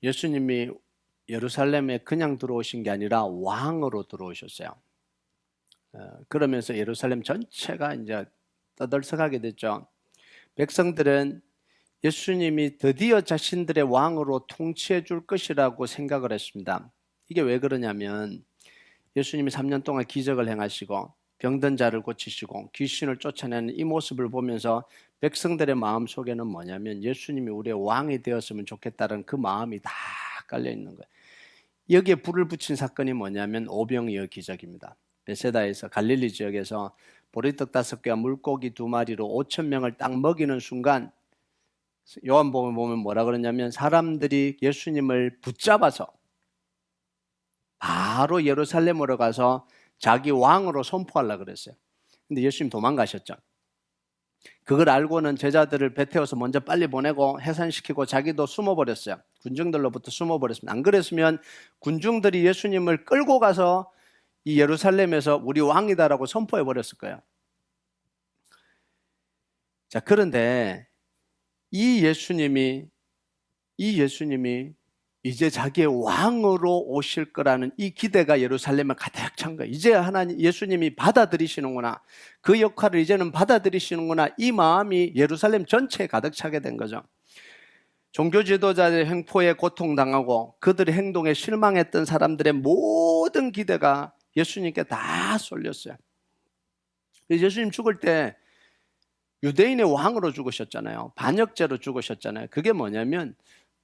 예수님이 예루살렘에 그냥 들어오신 게 아니라 왕으로 들어오셨어요. 그러면서 예루살렘 전체가 이제 떠들썩하게 됐죠. 백성들은 예수님이 드디어 자신들의 왕으로 통치해 줄 것이라고 생각을 했습니다. 이게 왜 그러냐면 예수님이 3년 동안 기적을 행하시고 병든 자를 고치시고 귀신을 쫓아내는 이 모습을 보면서 백성들의 마음속에는 뭐냐면 예수님이 우리의 왕이 되었으면 좋겠다는 그 마음이 다 깔려 있는 거예요. 여기에 불을 붙인 사건이 뭐냐면 오병이어 기적입니다. 베세다에서 갈릴리 지역에서 보리떡 5개와 물고기 2마리로 5,000명을 딱 먹이는 순간 요한복음에 보면 뭐라 그러냐면 사람들이 예수님을 붙잡아서 바로 예루살렘으로 가서 자기 왕으로 선포하려고 그랬어요. 근데 예수님 도망가셨죠. 그걸 알고는 제자들을 배 태워서 먼저 빨리 보내고 해산시키고 자기도 숨어버렸어요. 군중들로부터 숨어버렸습니다. 안 그랬으면 군중들이 예수님을 끌고 가서 이 예루살렘에서 우리 왕이다라고 선포해버렸을 거예요. 자, 그런데 이 예수님이 이제 자기의 왕으로 오실 거라는 이 기대가 예루살렘에 가득 찬 거예요. 이제 하나님 예수님이 받아들이시는구나. 그 역할을 이제는 받아들이시는구나. 이 마음이 예루살렘 전체에 가득 차게 된 거죠. 종교 지도자의 횡포에 고통당하고 그들의 행동에 실망했던 사람들의 모든 기대가 예수님께 다 쏠렸어요. 예수님 죽을 때 유대인의 왕으로 죽으셨잖아요. 반역죄로 죽으셨잖아요. 그게 뭐냐면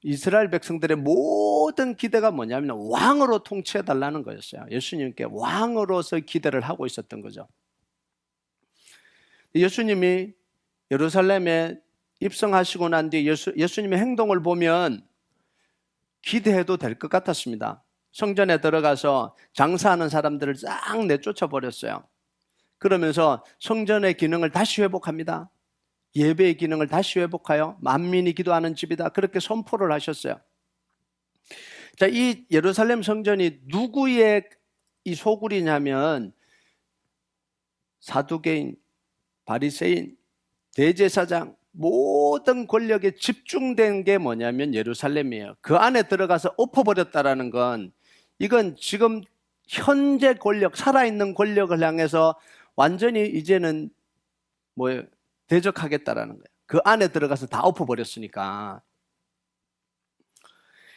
이스라엘 백성들의 모든 기대가 뭐냐면 왕으로 통치해달라는 거였어요. 예수님께 왕으로서 기대를 하고 있었던 거죠. 예수님이 예루살렘에 입성하시고 난 뒤에 예수님의 행동을 보면 기대해도 될 것 같았습니다. 성전에 들어가서 장사하는 사람들을 싹 내쫓아 버렸어요. 그러면서 성전의 기능을 다시 회복합니다. 예배의 기능을 다시 회복하여 만민이 기도하는 집이다. 그렇게 선포를 하셨어요. 자, 이 예루살렘 성전이 누구의 이 소굴이냐면 사두개인, 바리새인, 대제사장 모든 권력에 집중된 게 뭐냐면 예루살렘이에요. 그 안에 들어가서 엎어버렸다라는 건 이건 지금 현재 권력, 살아있는 권력을 향해서 완전히 이제는 뭐예요? 대적하겠다라는 거예요. 그 안에 들어가서 다 엎어버렸으니까.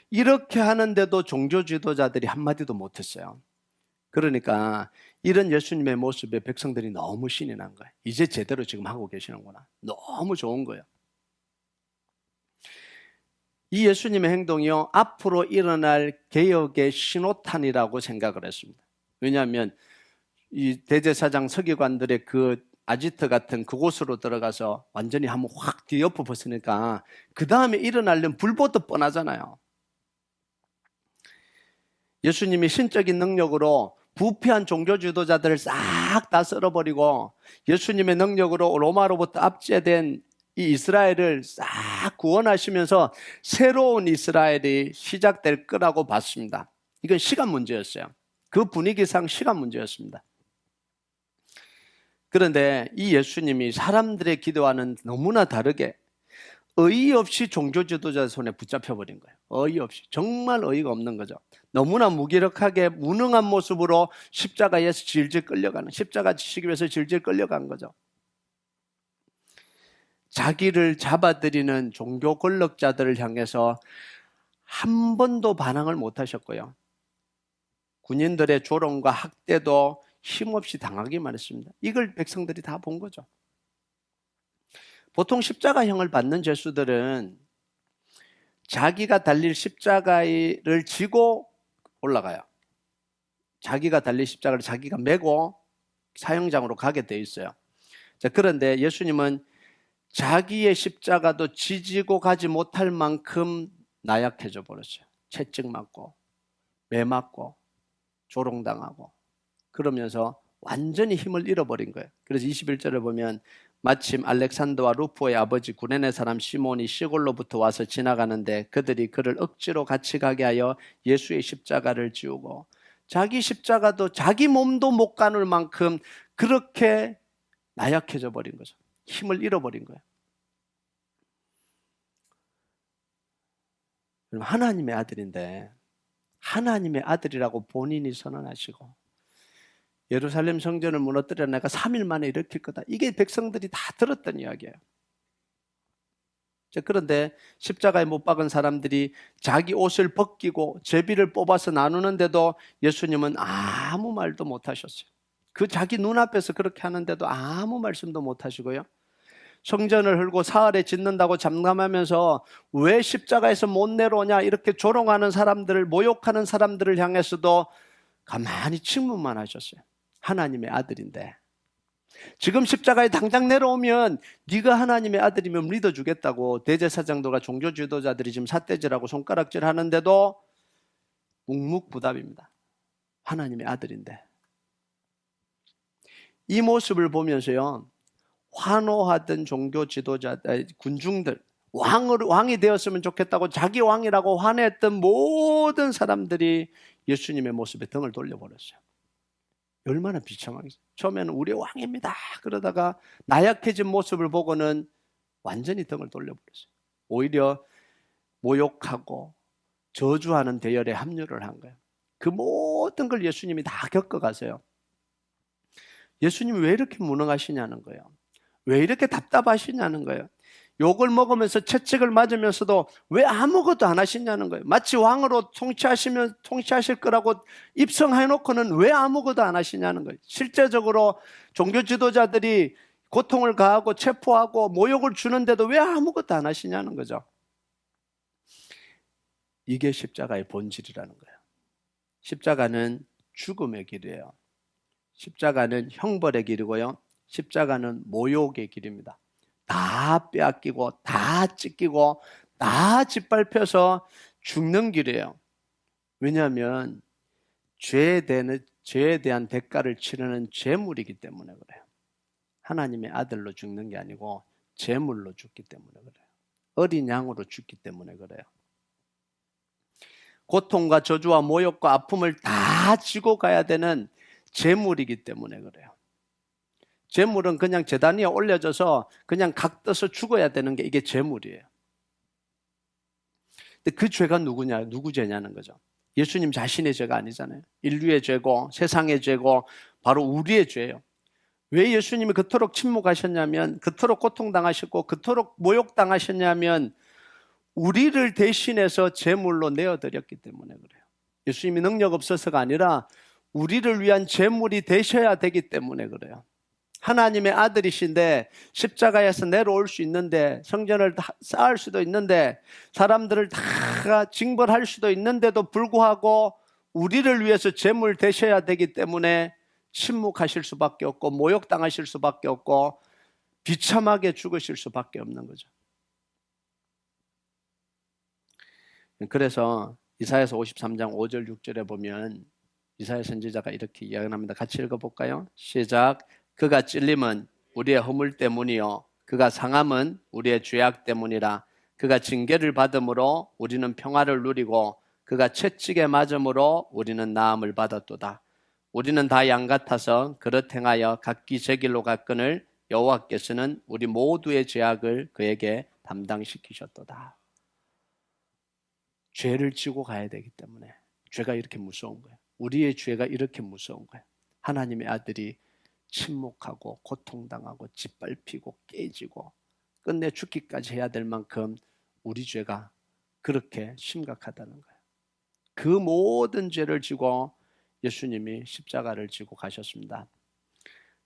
이렇게 하는데도 종교 지도자들이 한마디도 못했어요. 그러니까 이런 예수님의 모습에 백성들이 너무 신이 난 거예요. 이제 제대로 지금 하고 계시는구나. 너무 좋은 거예요. 이 예수님의 행동이요, 앞으로 일어날 개혁의 신호탄이라고 생각을 했습니다. 왜냐하면 이 대제사장 서기관들의 그 아지트 같은 그곳으로 들어가서 완전히 한번 확 뒤엎어 벗으니까 그 다음에 일어나려면 불보듯 뻔하잖아요. 예수님이 신적인 능력으로 부패한 종교 지도자들을 싹 다 썰어버리고 예수님의 능력으로 로마로부터 압제된 이 이스라엘을 싹 구원하시면서 새로운 이스라엘이 시작될 거라고 봤습니다. 이건 시간 문제였어요. 그 분위기상 시간 문제였습니다. 그런데 이 예수님이 사람들의 기도와는 너무나 다르게 어이없이 종교 지도자 손에 붙잡혀버린 거예요. 어이없이. 정말 어이가 없는 거죠. 너무나 무기력하게 무능한 모습으로 십자가에서 질질 끌려가는, 십자가 지시기 위해서 질질 끌려간 거죠. 자기를 잡아들이는 종교 권력자들을 향해서 한 번도 반항을 못 하셨고요. 군인들의 조롱과 학대도 힘없이 당하기만 했습니다. 이걸 백성들이 다 본 거죠. 보통 십자가형을 받는 죄수들은 자기가 달릴 십자가를 지고 올라가요. 자기가 달릴 십자가를 자기가 메고 사형장으로 가게 돼 있어요. 자, 그런데 예수님은 자기의 십자가도 지지고 가지 못할 만큼 나약해져 버렸어요. 채찍 맞고 매 맞고 조롱당하고 그러면서 완전히 힘을 잃어버린 거예요. 그래서 21절을 보면 마침 알렉산더와 루포의 아버지 구레네 사람 시몬이 시골로부터 와서 지나가는데 그들이 그를 억지로 같이 가게 하여 예수의 십자가를 지우고 자기 십자가도 자기 몸도 못 가눌 만큼 그렇게 나약해져 버린 거죠. 힘을 잃어버린 거예요. 그럼 하나님의 아들인데 하나님의 아들이라고 본인이 선언하시고 예루살렘 성전을 무너뜨려 내가 3일 만에 일으킬 거다. 이게 백성들이 다 들었던 이야기예요. 그런데 십자가에 못 박은 사람들이 자기 옷을 벗기고 제비를 뽑아서 나누는데도 예수님은 아무 말도 못 하셨어요. 그 자기 눈앞에서 그렇게 하는데도 아무 말씀도 못 하시고요. 성전을 헐고 사흘에 짓는다고 잠잠하면서 왜 십자가에서 못 내려오냐 이렇게 조롱하는 사람들을, 모욕하는 사람들을 향해서도 가만히 침묵만 하셨어요. 하나님의 아들인데 지금 십자가에 당장 내려오면 네가 하나님의 아들이면 믿어주겠다고 대제사장들과 종교 지도자들이 지금 삿대질하고 손가락질 하는데도 묵묵부답입니다. 하나님의 아들인데. 이 모습을 보면서요, 환호하던 종교 지도자, 군중들, 왕이 되었으면 좋겠다고 자기 왕이라고 환호했던 모든 사람들이 예수님의 모습에 등을 돌려버렸어요. 얼마나 비참하겠어요. 처음에는 우리 왕입니다 그러다가 나약해진 모습을 보고는 완전히 등을 돌려버렸어요. 오히려 모욕하고 저주하는 대열에 합류를 한 거예요. 그 모든 걸 예수님이 다 겪어가세요. 예수님이 왜 이렇게 무능하시냐는 거예요. 왜 이렇게 답답하시냐는 거예요. 욕을 먹으면서 채찍을 맞으면서도 왜 아무것도 안 하시냐는 거예요. 마치 왕으로 통치하실 거라고 입성해놓고는 왜 아무것도 안 하시냐는 거예요. 실제적으로 종교 지도자들이 고통을 가하고 체포하고 모욕을 주는데도 왜 아무것도 안 하시냐는 거죠. 이게 십자가의 본질이라는 거예요. 십자가는 죽음의 길이에요. 십자가는 형벌의 길이고요. 십자가는 모욕의 길입니다. 다 빼앗기고 다 찢기고 다 짓밟혀서 죽는 길이에요. 왜냐하면 죄에 대한 대가를 치르는 제물이기 때문에 그래요. 하나님의 아들로 죽는 게 아니고 제물로 죽기 때문에 그래요. 어린 양으로 죽기 때문에 그래요. 고통과 저주와 모욕과 아픔을 다 지고 가야 되는 제물이기 때문에 그래요. 제물은 그냥 제단 위에 올려져서 그냥 각 떠서 죽어야 되는 게 이게 제물이에요. 근데 그 죄가 누구냐? 누구 죄냐는 거죠. 예수님 자신의 죄가 아니잖아요. 인류의 죄고 세상의 죄고 바로 우리의 죄예요. 왜 예수님이 그토록 침묵하셨냐면, 그토록 고통당하셨고 그토록 모욕당하셨냐면 우리를 대신해서 제물로 내어드렸기 때문에 그래요. 예수님이 능력 없어서가 아니라 우리를 위한 제물이 되셔야 되기 때문에 그래요. 하나님의 아들이신데 십자가에서 내려올 수 있는데, 성전을 쌓을 수도 있는데, 사람들을 다 징벌할 수도 있는데도 불구하고 우리를 위해서 제물 되셔야 되기 때문에 침묵하실 수밖에 없고 모욕당하실 수밖에 없고 비참하게 죽으실 수밖에 없는 거죠. 그래서 이사야서 53장 5절 6절에 보면 이사야 선지자가 이렇게 이야기합니다. 같이 읽어볼까요? 시작. 그가 찔림은 우리의 허물 때문이요 그가 상함은 우리의 죄악 때문이라. 그가 징계를 받음으로 우리는 평화를 누리고 그가 채찍에 맞음으로 우리는 나음을 받았도다. 우리는 다 양 같아서 그릇 행하여 각기 제 길로 갔거늘 여호와께서는 우리 모두의 죄악을 그에게 담당시키셨도다. 죄를 지고 가야 되기 때문에 죄가 이렇게 무서운 거예요. 우리의 죄가 이렇게 무서운 거예요. 하나님의 아들이 침묵하고 고통당하고 짓밟히고 깨지고 끝내 죽기까지 해야 될 만큼 우리 죄가 그렇게 심각하다는 거예요. 그 모든 죄를 지고 예수님이 십자가를 지고 가셨습니다.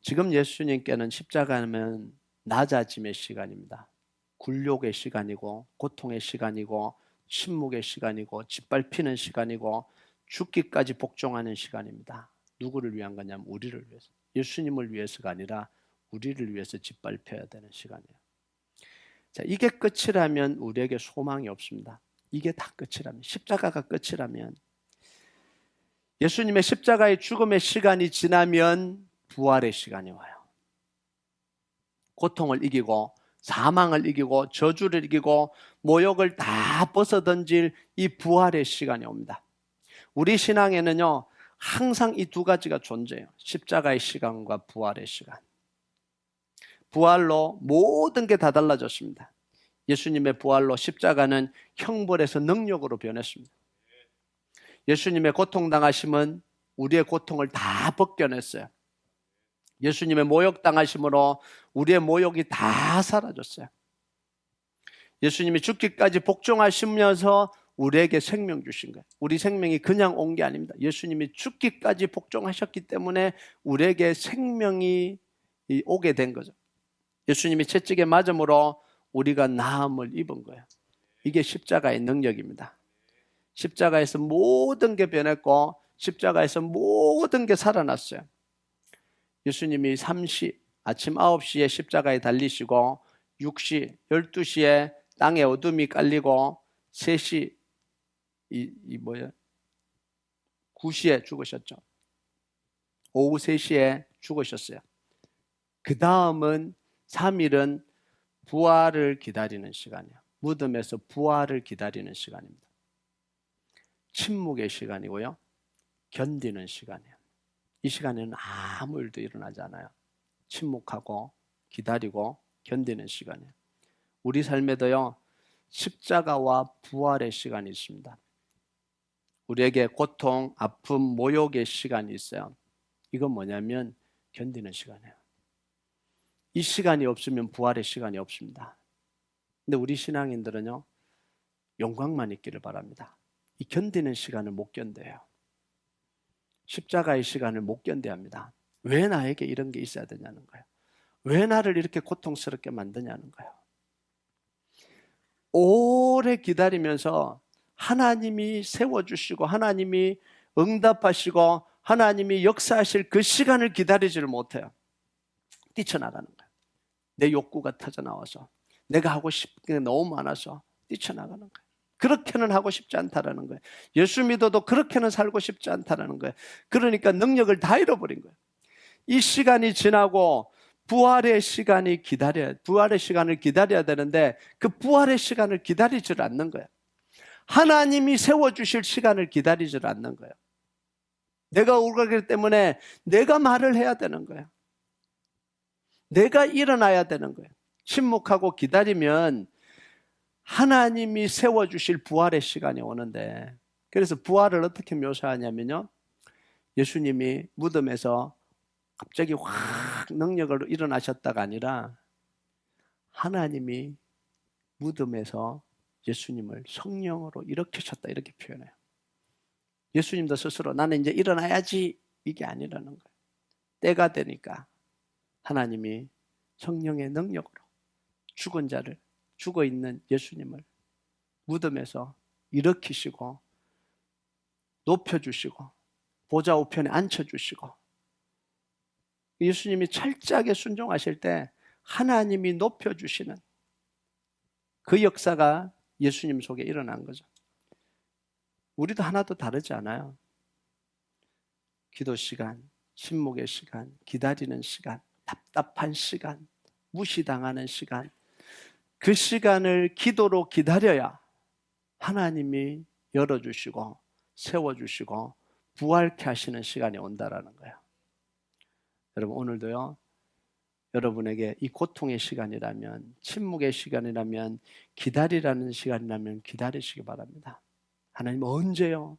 지금 예수님께는 십자가는 낮아짐의 시간입니다. 굴욕의 시간이고 고통의 시간이고 침묵의 시간이고 짓밟히는 시간이고 죽기까지 복종하는 시간입니다. 누구를 위한 거냐면 우리를 위해서. 예수님을 위해서가 아니라 우리를 위해서 짓밟혀야 되는 시간이에요. 자, 이게 끝이라면 우리에게 소망이 없습니다. 이게 다 끝이라면, 십자가가 끝이라면, 예수님의 십자가의 죽음의 시간이 지나면 부활의 시간이 와요. 고통을 이기고 사망을 이기고 저주를 이기고 모욕을 다 벗어던질 이 부활의 시간이 옵니다. 우리 신앙에는요 항상 이 두 가지가 존재해요. 십자가의 시간과 부활의 시간. 부활로 모든 게 다 달라졌습니다. 예수님의 부활로 십자가는 형벌에서 능력으로 변했습니다. 예수님의 고통당하심은 우리의 고통을 다 벗겨냈어요. 예수님의 모욕당하심으로 우리의 모욕이 다 사라졌어요. 예수님이 죽기까지 복종하시면서 우리에게 생명 주신 거예요. 우리 생명이 그냥 온 게 아닙니다. 예수님이 죽기까지 복종하셨기 때문에 우리에게 생명이 오게 된 거죠. 예수님이 채찍에 맞음으로 우리가 나음을 입은 거예요. 이게 십자가의 능력입니다. 십자가에서 모든 게 변했고 십자가에서 모든 게 살아났어요. 예수님이 3시, 아침 9시에 십자가에 달리시고 6시, 12시에 땅에 어둠이 깔리고 3시, 9시에 죽으셨죠. 오후 3시에 죽으셨어요. 그 다음은 3일은 부활을 기다리는 시간이에요. 무덤에서 부활을 기다리는 시간입니다. 침묵의 시간이고요. 견디는 시간이에요. 이 시간에는 아무 일도 일어나지 않아요. 침묵하고 기다리고 견디는 시간이에요. 우리 삶에도요, 십자가와 부활의 시간이 있습니다. 우리에게 고통, 아픔, 모욕의 시간이 있어요. 이건 뭐냐면 견디는 시간이에요. 이 시간이 없으면 부활의 시간이 없습니다. 근데 우리 신앙인들은요, 영광만 있기를 바랍니다. 이 견디는 시간을 못 견뎌요. 십자가의 시간을 못 견뎌야 합니다. 왜 나에게 이런 게 있어야 되냐는 거예요. 왜 나를 이렇게 고통스럽게 만드냐는 거예요. 오래 기다리면서 하나님이 세워주시고 하나님이 응답하시고 하나님이 역사하실 그 시간을 기다리지를 못해요. 뛰쳐나가는 거예요. 내 욕구가 터져나와서 내가 하고 싶은 게 너무 많아서 뛰쳐나가는 거예요. 그렇게는 하고 싶지 않다라는 거예요. 예수 믿어도 그렇게는 살고 싶지 않다라는 거예요. 그러니까 능력을 다 잃어버린 거예요. 이 시간이 지나고 부활의 시간을 기다려야 되는데 그 부활의 시간을 기다리질 않는 거예요. 하나님이 세워주실 시간을 기다리질 않는 거예요. 내가 울기 때문에 내가 말을 해야 되는 거예요. 내가 일어나야 되는 거예요. 침묵하고 기다리면 하나님이 세워주실 부활의 시간이 오는데, 그래서 부활을 어떻게 묘사하냐면요, 예수님이 무덤에서 갑자기 확 능력으로 일어나셨다가 아니라 하나님이 무덤에서 예수님을 성령으로 일으키셨다, 이렇게 표현해요. 예수님도 스스로 나는 이제 일어나야지, 이게 아니라는 거예요. 때가 되니까 하나님이 성령의 능력으로 죽은 자를, 죽어있는 예수님을 무덤에서 일으키시고 높여주시고 보좌 우편에 앉혀주시고, 예수님이 철저하게 순종하실 때 하나님이 높여주시는 그 역사가 예수님 속에 일어난 거죠. 우리도 하나도 다르지 않아요. 기도 시간, 침묵의 시간, 기다리는 시간, 답답한 시간, 무시당하는 시간, 그 시간을 기도로 기다려야 하나님이 열어주시고 세워주시고 부활케 하시는 시간이 온다라는 거예요. 여러분, 오늘도요, 여러분에게 이 고통의 시간이라면, 침묵의 시간이라면, 기다리라는 시간이라면 기다리시기 바랍니다. 하나님 언제요?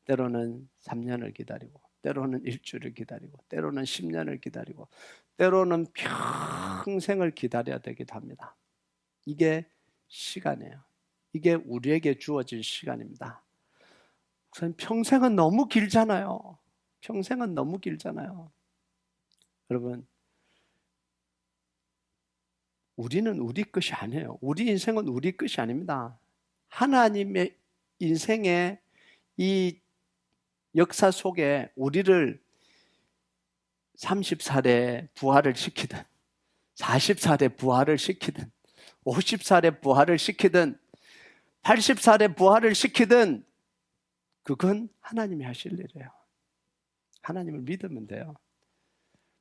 때로는 3년을 기다리고, 때로는 일주일을 기다리고, 때로는 10년을 기다리고, 때로는 평생을 기다려야 되기도 합니다. 이게 시간이에요. 이게 우리에게 주어진 시간입니다. 평생은 너무 길잖아요. 평생은 너무 길잖아요. 여러분, 우리는 우리 것이 아니에요. 우리 인생은 우리 것이 아닙니다. 하나님의 인생의 이 역사 속에 우리를 30살에 부활을 시키든 40살에 부활을 시키든 50살에 부활을 시키든 80살에 부활을 시키든 그건 하나님이 하실 일이에요. 하나님을 믿으면 돼요.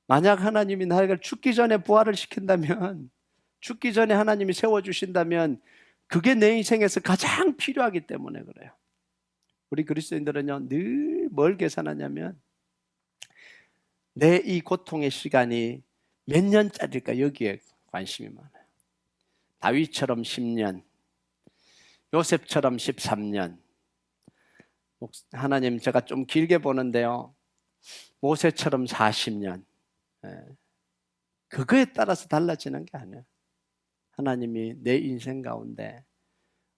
만약 하나님이 나를 죽기 전에 부활을 시킨다면, 죽기 전에 하나님이 세워주신다면 그게 내 인생에서 가장 필요하기 때문에 그래요. 우리 그리스도인들은요, 늘 뭘 계산하냐면 내 이 고통의 시간이 몇 년짜리일까, 여기에 관심이 많아요. 다윗처럼 10년, 요셉처럼 13년. 하나님, 제가 좀 길게 보는데요, 모세처럼 40년. 그거에 따라서 달라지는 게 아니에요. 하나님이 내 인생 가운데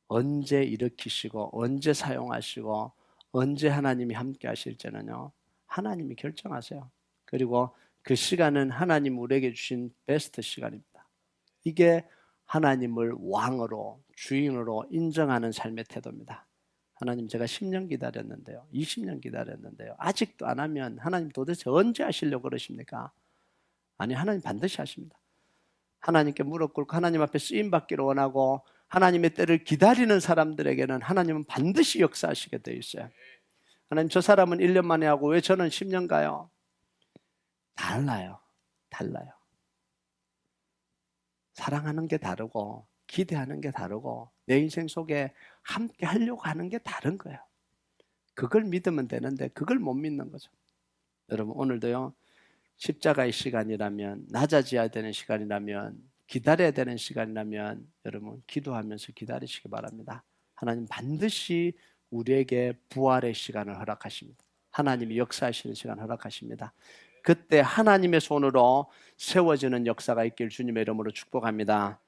언제 일으키시고 언제 사용하시고 언제 하나님이 함께 하실지는요, 하나님이 결정하세요. 그리고 그 시간은 하나님 우리에게 주신 베스트 시간입니다. 이게 하나님을 왕으로, 주인으로 인정하는 삶의 태도입니다. 하나님, 제가 10년 기다렸는데요, 20년 기다렸는데요, 아직도 안 하면 하나님 도대체 언제 하시려고 그러십니까? 아니, 하나님 반드시 하십니다. 하나님께 무릎 꿇고 하나님 앞에 쓰임받기를 원하고 하나님의 때를 기다리는 사람들에게는 하나님은 반드시 역사하시게 되어 있어요. 하나님, 저 사람은 1년 만에 하고 왜 저는 10년 가요? 달라요. 사랑하는 게 다르고 기대하는 게 다르고 내 인생 속에 함께 하려고 하는 게 다른 거예요. 그걸 믿으면 되는데 그걸 못 믿는 거죠. 여러분, 오늘도요, 십자가의 시간이라면, 낮아져야 되는 시간이라면, 기다려야 되는 시간이라면 여러분 기도하면서 기다리시기 바랍니다. 하나님 반드시 우리에게 부활의 시간을 허락하십니다. 하나님이 역사하시는 시간을 허락하십니다. 그때 하나님의 손으로 세워지는 역사가 있길 주님의 이름으로 축복합니다.